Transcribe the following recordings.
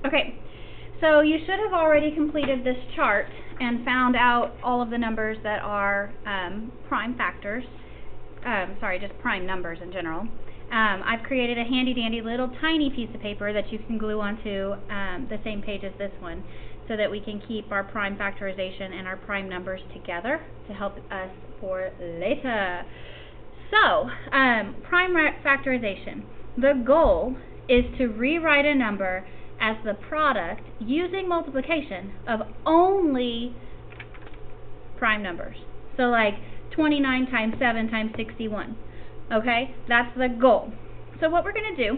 Okay, so you should have already completed this chart and found out all of the numbers that are prime factors. Sorry, just prime numbers in general. I've created a handy dandy little tiny piece of paper that you can glue onto the same page as this one so that we can keep our prime factorization and our prime numbers together to help us for later. So, prime factorization. The goal is to rewrite a number as the product using multiplication of only prime numbers. So like 29 times 7 times 61. Okay, that's the goal. So what we're going to do,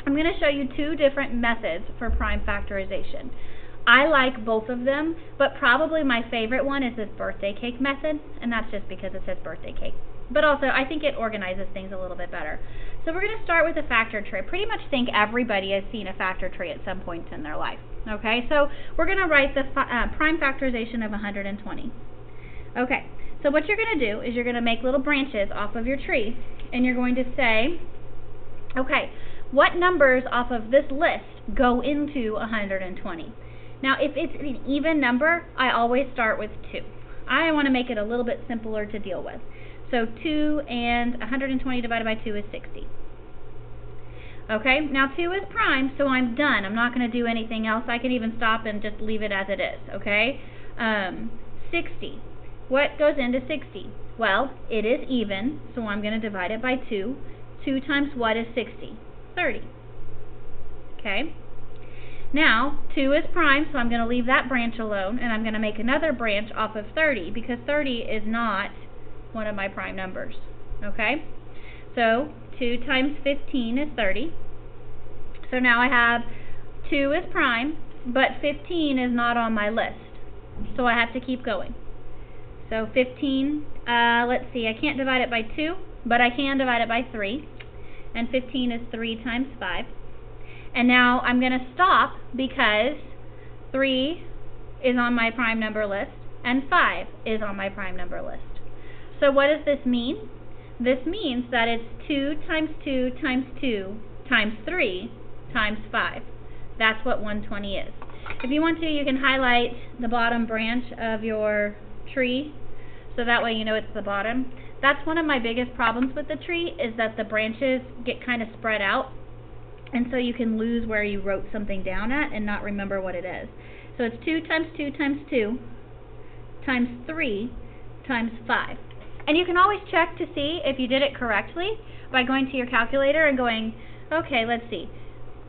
I'm going to show you two different methods for prime factorization. I like both of them, but probably my favorite one is this birthday cake method, and that's just because it says birthday cake. But also, I think it organizes things a little bit better. So we're going to start with a factor tree. I pretty much think everybody has seen a factor tree at some point in their life. Okay, so we're going to write the prime factorization of 120. Okay, so what you're going to do is you're going to make little branches off of your tree, and you're going to say, okay, what numbers off of this list go into 120? Now, if it's an even number, I always start with 2. I want to make it a little bit simpler to deal with. So 2 and 120 divided by 2 is 60. Okay, now 2 is prime, so I'm done. I'm not going to do anything else. I can even stop and just leave it as it is, okay? 60. What goes into 60? Well, it is even, so I'm going to divide it by 2. 2 times what is 60? 30. Okay? Now, 2 is prime, so I'm going to leave that branch alone, and I'm going to make another branch off of 30, because 30 is not one of my prime numbers. Okay? So, 2 times 15 is 30. So now I have 2 is prime, but 15 is not on my list. So I have to keep going. So 15, let's see, I can't divide it by 2, but I can divide it by 3. And 15 is 3 times 5. And now I'm going to stop because 3 is on my prime number list and 5 is on my prime number list. So what does this mean? This means that it's 2 times 2 times 2 times 3 times 5. That's what 120 is. If you want to, you can highlight the bottom branch of your tree so that way you know it's the bottom. That's one of my biggest problems with the tree, is that the branches get kind of spread out, and so you can lose where you wrote something down at and not remember what it is. So it's 2 times 2 times 2 times 3 times 5. And you can always check to see if you did it correctly by going to your calculator and going, okay, let's see,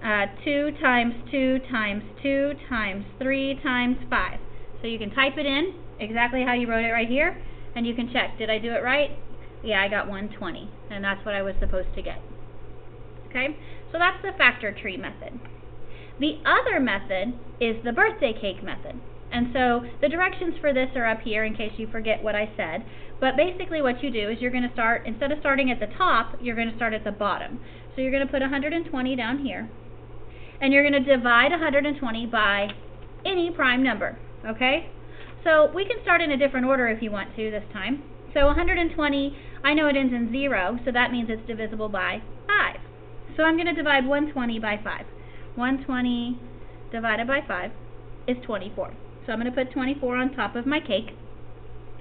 2 times 2 times 2 times 3 times 5. So you can type it in exactly how you wrote it right here, and you can check, did I do it right? Yeah, I got 120, and that's what I was supposed to get. Okay, so that's the factor tree method. The other method is the birthday cake method. And so the directions for this are up here in case you forget what I said. But basically what you do is you're going to start, instead of starting at the top, you're going to start at the bottom. So you're going to put 120 down here. And you're going to divide 120 by any prime number. Okay? So we can start in a different order if you want to this time. So 120, I know it ends in 0, so that means it's divisible by 5. So I'm going to divide 120 by 5. 120 divided by 5 is 24. So I'm going to put 24 on top of my cake,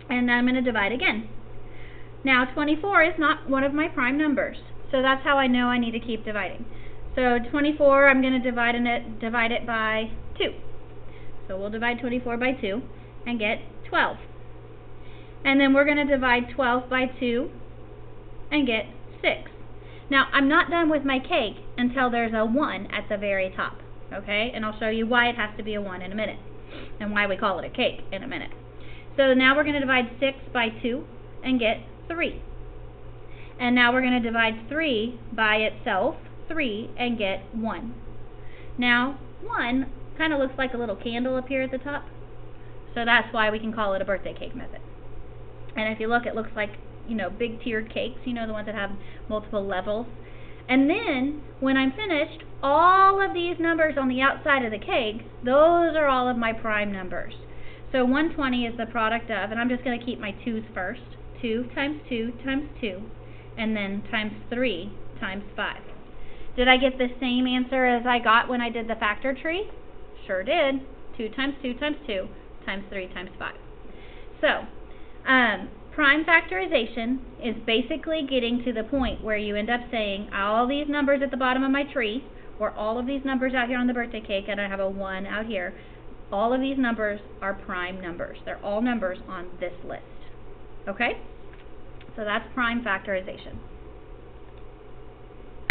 and then I'm going to divide again. Now 24 is not one of my prime numbers, so that's how I know I need to keep dividing. So 24, I'm going to divide it by 2. So we'll divide 24 by 2 and get 12. And then we're going to divide 12 by 2 and get 6. Now, I'm not done with my cake until there's a 1 at the very top, okay? And I'll show you why it has to be a 1 in a minute, and why we call it a cake in a minute. So now we're going to divide 6 by 2 and get 3. And now we're going to divide 3 by itself, 3, and get 1. Now, 1 kind of looks like a little candle up here at the top, so that's why we can call it a birthday cake method. And if you look, it looks like, you know, big tiered cakes, you know, the ones that have multiple levels. And then, when I'm finished, all of these numbers on the outside of the cake, those are all of my prime numbers. So 120 is the product of, and I'm just going to keep my 2's first, 2 times 2 times 2, and then times 3 times 5. Did I get the same answer as I got when I did the factor tree? Sure did. 2 times 2 times 2 times 3 times 5. So, prime factorization is basically getting to the point where you end up saying all these numbers at the bottom of my tree, or all of these numbers out here on the birthday cake, and I have a 1 out here. All of these numbers are prime numbers. They're all numbers on this list. Okay? So that's prime factorization.